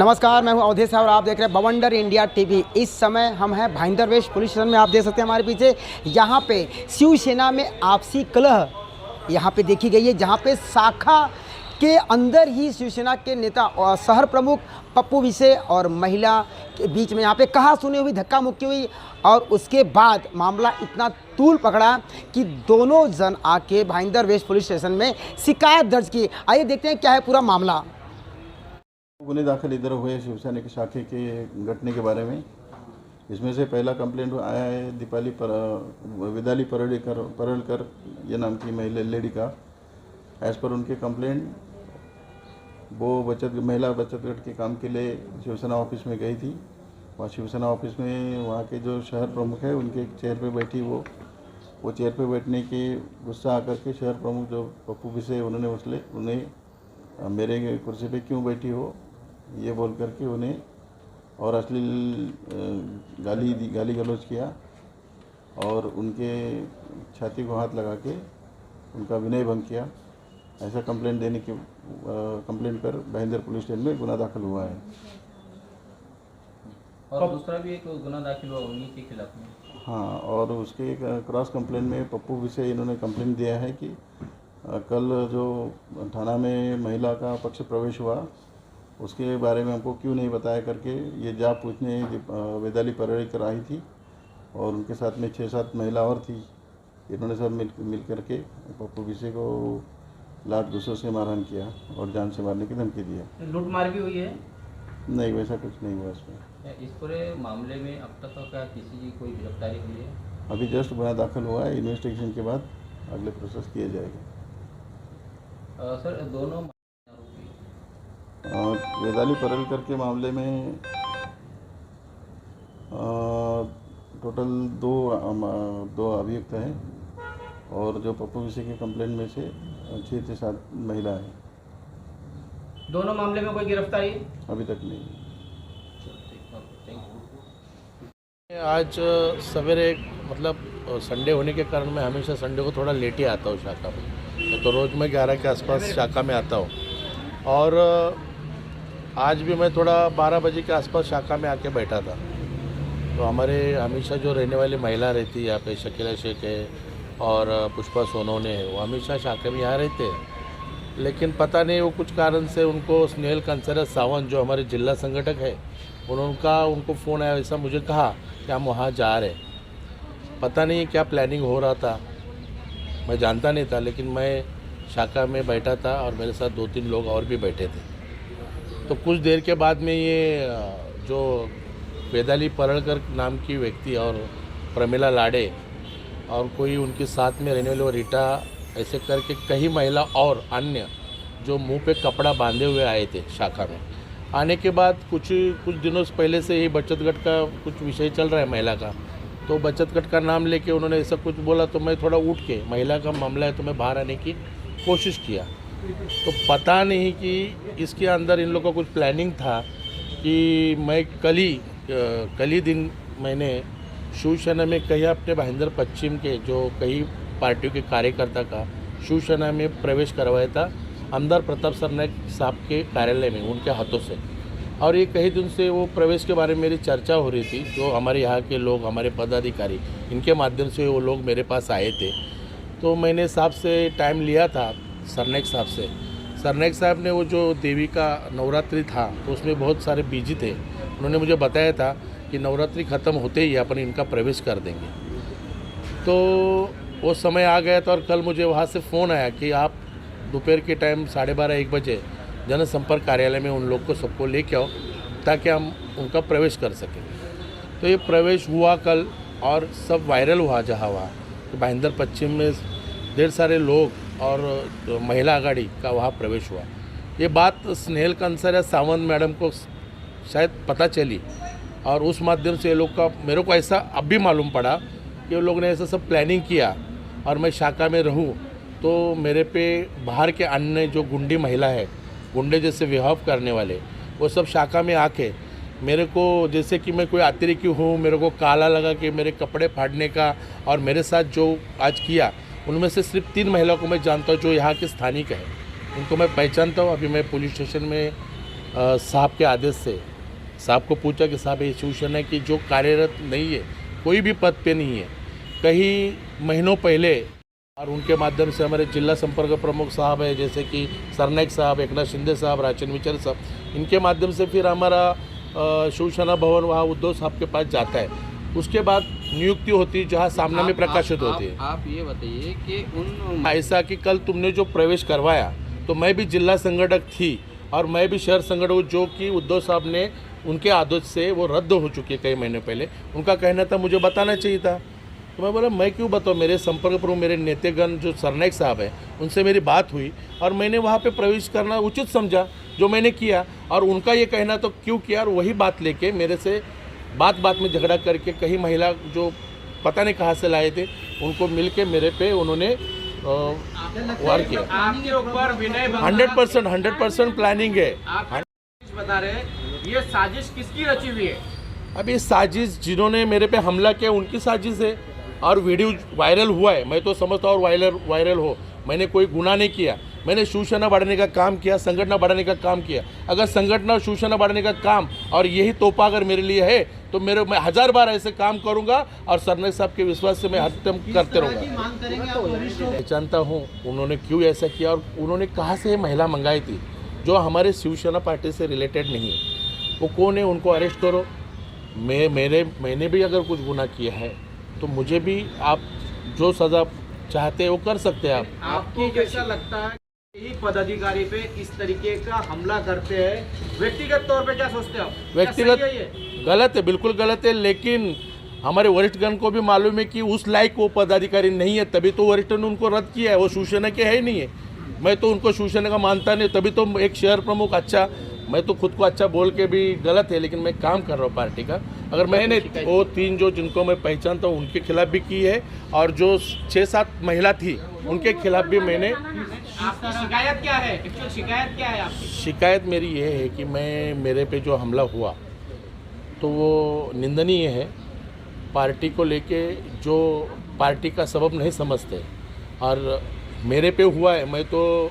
नमस्कार, मैं हूं अवधेश और आप देख रहे हैं बवंडर इंडिया टीवी। इस समय हम हैं भाईंदर वेस्ट पुलिस स्टेशन में। आप देख सकते हैं हमारे पीछे, यहाँ पे शिवसेना में आपसी कलह यहाँ पे देखी गई है, जहाँ पे शाखा के अंदर ही शिवसेना के नेता और शहर प्रमुख पप्पू विसे और महिला के बीच में यहाँ पे कहा सुनी हुई, धक्का मुक्की हुई और उसके बाद मामला इतना तूल पकड़ा कि दोनों जन आके भाईंदर वेस्ट पुलिस स्टेशन में शिकायत दर्ज की। आइए देखते हैं क्या है पूरा मामला। गुने दाखिल इधर हुए शिवसेना के शाखे के घटने के बारे में। इसमें से पहला कंप्लेंट आया है विदाली परलकर ये नाम की लेडी का। एज़ पर उनके कंप्लेंट वो महिला बचत गट के काम के लिए शिवसेना ऑफिस में गई थी। वहाँ शिवसेना ऑफिस में वहाँ के जो शहर प्रमुख है उनके चेयर पे बैठी, वो चेयर पे बैठने के गुस्सा आकर के शहर प्रमुख जो पप्पू विसे उन्हें मेरे कुर्सी पे क्यों बैठी हो ये बोल करके उन्हें और अश्लील गाली गलौज किया और उनके छाती को हाथ लगा के उनका विनय भंग किया। ऐसा कंप्लेंट पर भाईंदर पुलिस स्टेशन में गुना दाखिल हुआ है। और दूसरा भी एक गुना दाखिल हुआ उन्हीं के खिलाफ में। हाँ, और उसके क्रॉस कंप्लेंट में पप्पू विसे इन्होंने कंप्लेंट दिया है कि कल जो थाना में महिला का पक्ष प्रवेश हुआ उसके बारे में हमको क्यों नहीं बताया करके ये जा पूछने वेदाली परलकर आई थी और उनके साथ में 6-7 महिला और थी। इन्होंने सब मिल करके पप्पू विसे को लात घूंसों से मारहान किया और जान से मारने की धमकी दिया। लूट मार भी हुई है? नहीं, वैसा कुछ नहीं हुआ इसमें। इस पूरे मामले में अब तक का किसी की कोई गिरफ्तारी हुई है? अभी जस्ट गुना दाखिल हुआ है। इन्वेस्टिगेशन के बाद अगले प्रोसेस किए जाएगा। सर, दोनों वेदाली परलकर के मामले में टोटल दो अभियुक्त हैं और जो पप्पू विसे के कंप्लेंट में से 6 से 7 महिला हैं। दोनों मामले में कोई गिरफ्तारी अभी तक नहीं। आज सवेरे मतलब संडे होने के कारण मैं हमेशा संडे को थोड़ा लेट ही आता हूँ शाखा में, तो रोज़ मैं 11 के आसपास शाखा में आता हूँ और आज भी मैं थोड़ा 12 बजे के आसपास शाखा में आके बैठा था। तो हमारे हमेशा जो रहने वाली महिला रहती है यहाँ पे, शकीला शेख है और पुष्पा सोनोने है, वो हमेशा शाखा में यहाँ रहते हैं। लेकिन पता नहीं वो कुछ कारण से उनको स्नेहल कंसरत सावंत जो हमारे जिला संगठक है उनको फ़ोन आया, ऐसा मुझे कहा कि हम वहाँ जा रहे हैं। पता नहीं क्या प्लानिंग हो रहा था, मैं जानता नहीं था, लेकिन मैं शाखा में बैठा था और मेरे साथ 2-3 लोग और भी बैठे थे। तो कुछ देर के बाद में ये जो वेदाली परलकर नाम की व्यक्ति और प्रमिला लाड़े और कोई उनके साथ में रहने वाले रीटा, ऐसे करके कई महिला और अन्य जो मुंह पे कपड़ा बांधे हुए आए थे शाखा में। आने के बाद कुछ दिनों से पहले से ही बचत गट का कुछ विषय चल रहा है महिला का, तो बचत गट का नाम लेके उन्होंने ऐसा कुछ बोला, तो मैं थोड़ा उठ के महिला का मामला है तो मैं बाहर आने की कोशिश किया। तो पता नहीं कि इसके अंदर इन लोगों का कुछ प्लानिंग था कि मैं कल ही दिन मैंने शिवसेना में कई अपने भाईंदर पश्चिम के जो कई पार्टियों के कार्यकर्ता का शिवसेना में प्रवेश करवाया था अंदर प्रताप सरनाईक साहब के कार्यालय में उनके हाथों से। और ये कई दिन से वो प्रवेश के बारे में मेरी चर्चा हो रही थी। जो हमारे यहाँ के लोग, हमारे पदाधिकारी, इनके माध्यम से वो लोग मेरे पास आए थे। तो मैंने साहब से टाइम लिया था, सरनाईक साहब से। सरनाईक साहब ने वो जो देवी का नवरात्रि था तो उसमें बहुत सारे बिजी थे। उन्होंने मुझे बताया था कि नवरात्रि ख़त्म होते ही अपन इनका प्रवेश कर देंगे। तो वो समय आ गया था और कल मुझे वहाँ से फ़ोन आया कि आप दोपहर के टाइम 12:30-1 बजे जनसंपर्क कार्यालय में उन लोग को सबको लेके आओ ताकि हम उनका प्रवेश कर सकें। तो ये प्रवेश हुआ कल और सब वायरल हुआ जहाँ वहाँ। तो भाईंदर पश्चिम में ढेर सारे लोग और महिला आघाड़ी का वहाँ प्रवेश हुआ। ये बात स्नेहल कंसरत सावंत मैडम को शायद पता चली और उस माध्यम से ये लोग का मेरे को ऐसा अब भी मालूम पड़ा कि वो लोग ने ऐसा सब प्लानिंग किया और मैं शाखा में रहूं तो मेरे पे बाहर के अन्य जो गुंडी महिला है, गुंडे जैसे व्यवहार करने वाले, वो सब शाखा में आके मेरे को जैसे कि मैं कोई अतिरिक्त हूँ, मेरे को काला लगा कि मेरे कपड़े फाड़ने का और मेरे साथ जो आज किया उनमें से सिर्फ 3 महिलाओं को मैं जानता हूँ जो यहाँ के स्थानिक है, उनको मैं पहचानता हूँ। अभी मैं पुलिस स्टेशन में साहब के आदेश से साहब को पूछा कि साहब ये शिवसेना की जो कार्यरत नहीं है, कोई भी पद पे नहीं है, कई महीनों पहले, और उनके माध्यम से हमारे जिला संपर्क प्रमुख साहब है जैसे कि सरनाईक साहब, एकनाथ शिंदे साहब, राजन विचार साहब, इनके माध्यम से फिर हमारा शिवसेना भवन वहाँ उद्धव साहब के पास जाता है। उसके बाद नियुक्ति होती है जहाँ सामने में प्रकाशित होती है। आप ये बताइए कि उन ऐसा कि कल तुमने जो प्रवेश करवाया तो मैं भी जिला संगठक थी और मैं भी शहर संगठक, जो कि उद्धव साहब ने उनके आदेश से वो रद्द हो चुकी है कई महीने पहले। उनका कहना था मुझे बताना चाहिए था, तो मैं बोला मैं क्यों बताऊँ, मेरे संपर्क प्रमुख मेरे नेतागण जो सरनाईक साहब हैं उनसे मेरी बात हुई और मैंने वहाँ पे प्रवेश करना उचित समझा, जो मैंने किया। और उनका ये कहना तो क्यों किया, और वही बात लेके मेरे से बात में झगड़ा करके कई महिला जो पता नहीं कहाँ से लाए थे उनको मिल के मेरे पे उन्होंने वार किया। आपके ऊपर विनय 100% प्लानिंग है। आप बता रहे हैं, ये साजिश किसकी रची हुई है? अब ये साजिश जिन्होंने मेरे पे हमला किया उनकी साजिश है और वीडियो वायरल हुआ है। मैं तो समझता हूँ वायरल हो, मैंने कोई गुनाह नहीं किया। मैंने शिवसेना बढ़ाने का काम किया, संगठन बढ़ाने का काम किया। अगर संगठन और शिवसेना बढ़ाने का काम और यही तोहफा अगर मेरे लिए है तो मैं 1000 बार ऐसे काम करूंगा और सरनाईक साहब के विश्वास से मैं हरदम करते रहूँगा। पहचानता हूँ उन्होंने क्यों ऐसा किया और उन्होंने कहाँ से ये महिला मंगाई थी जो हमारे शिवसेना पार्टी से रिलेटेड नहीं है। वो कौन है, उनको अरेस्ट करो। मैंने भी अगर कुछ गुनाह किया है तो मुझे भी आप जो सज़ा चाहते हैं वो कर सकते हैं। आपको कैसा लगता है यही पदाधिकारी पे इस तरीके का हमला करते हैं? व्यक्तिगत तौर पे क्या सोचते हो आप? व्यक्तिगत क्या सही है ये? गलत है, बिल्कुल गलत है, लेकिन हमारे वरिष्ठगण को भी मालूम है कि उस लायक वो पदाधिकारी नहीं है, तभी तो वरिष्ठ ने उनको रद्द किया है। वो शिवसेना के है ही नहीं है। मैं तो उनको शिवसेना का मानता नहीं, तभी तो एक शहर प्रमुख अच्छा, मैं तो खुद को अच्छा बोल के भी गलत है, लेकिन मैं काम कर रहा हूँ पार्टी का। अगर मैंने वो 3 जो जिनको मैं पहचानता हूँ उनके खिलाफ भी की है और जो 6-7 महिला थी उनके खिलाफ भी मैंने। आपकी शिकायत क्या है? एक्चुअल शिकायत क्या है आपकी? शिकायत मेरी ये है कि मेरे पे जो हमला हुआ तो वो निंदनीय है। पार्टी को लेके जो पार्टी का सबब नहीं समझते और मेरे पे हुआ है, मैं तो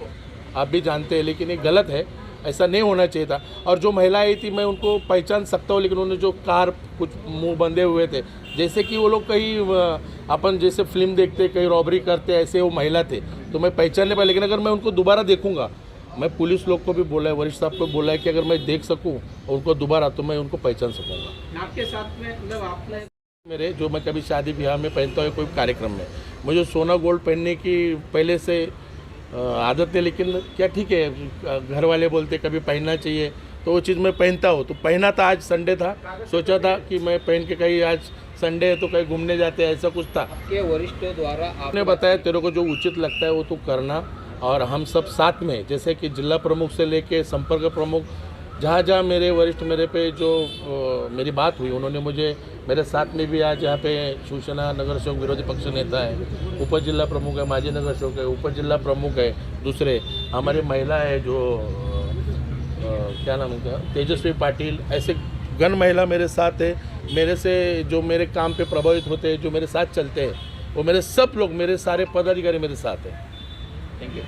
आप भी जानते हैं, लेकिन ये गलत है, ऐसा नहीं होना चाहिए था। और जो महिला आई थी मैं उनको पहचान सकता हूँ, लेकिन उन्होंने जो कार कुछ मुंह बंधे हुए थे, जैसे कि वो लोग कहीं अपन जैसे फिल्म देखते कहीं रॉबरी करते ऐसे वो महिला थे, तो मैं पहचान नहीं पाया। लेकिन अगर मैं उनको दोबारा देखूंगा, मैं पुलिस लोग को भी बोला है, वरिष्ठ साहब को बोला है कि अगर मैं देख सकूँ उनको दोबारा तो मैं उनको पहचान सकूँगा। आपके साथ में मतलब आपने मेरे जो मैं कभी शादी ब्याह में पहनता हूँ कोई कार्यक्रम में, मुझे सोना गोल्ड पहनने की पहले से आदत है, लेकिन क्या ठीक है, घर वाले बोलते कभी पहनना चाहिए तो वो चीज़ मैं पहनता हूँ। तो पहना था, आज संडे था, सोचा था कि मैं पहन के कहीं आज संडे है तो कहीं घूमने जाते हैं, ऐसा कुछ था। आपके वरिष्ठों द्वारा आपने बताया तेरे को जो उचित लगता है वो तो करना, और हम सब साथ में, जैसे कि जिला प्रमुख से लेके संपर्क प्रमुख, जहाँ जहाँ मेरे वरिष्ठ मेरे पे जो मेरी बात हुई उन्होंने मुझे मेरे साथ में भी आज यहाँ पे शिवसेना नगर सेवक विरोधी पक्ष नेता है, उप जिला प्रमुख है, माजी नगर सेवक है, उप जिला प्रमुख है, दूसरे हमारी महिला है जो क्या नाम उनका, तेजस्वी पाटिल, ऐसे गण महिला मेरे साथ है। मेरे से जो मेरे काम पे प्रभावित होते हैं, जो मेरे साथ चलते हैं, वो मेरे सब लोग, मेरे सारे पदाधिकारी मेरे साथ हैं। Thank you.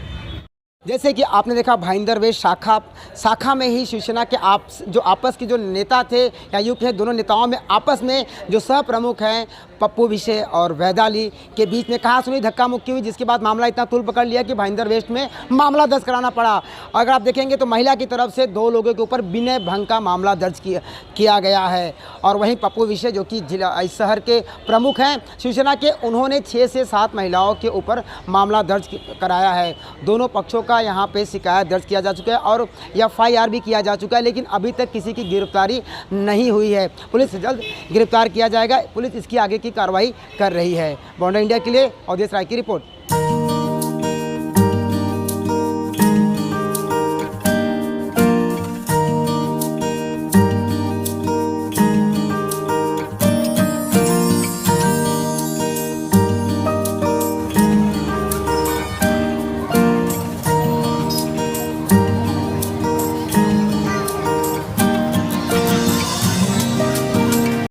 जैसे कि आपने देखा भाईंदर वेश शाखा में ही शिवसेना के आपस के जो नेता थे या यूप है, दोनों नेताओं में आपस में जो सह प्रमुख हैं पप्पू विषय और वैदाली के बीच में कहा सुनी धक्का मुक्की हुई, जिसके बाद मामला इतना तूल पकड़ लिया कि भाईंदर वेस्ट में मामला दर्ज कराना पड़ा। अगर आप देखेंगे तो महिला की तरफ से 2 लोगों के ऊपर विनय भंग का मामला दर्ज किया गया है, और वहीं पप्पू विषय जो कि जिला इस शहर के प्रमुख हैं शिवसेना के, उन्होंने 6 से 7 महिलाओं के ऊपर मामला दर्ज कराया है। दोनों पक्षों का यहाँ पे शिकायत दर्ज किया जा चुका है और FIR भी किया जा चुका है, लेकिन अभी तक किसी की गिरफ्तारी नहीं हुई है। पुलिस से जल्द गिरफ्तार किया जाएगा, पुलिस इसकी आगे की कार्रवाई कर रही है। बॉन्डर इंडिया के लिए अवधेश राय की रिपोर्ट।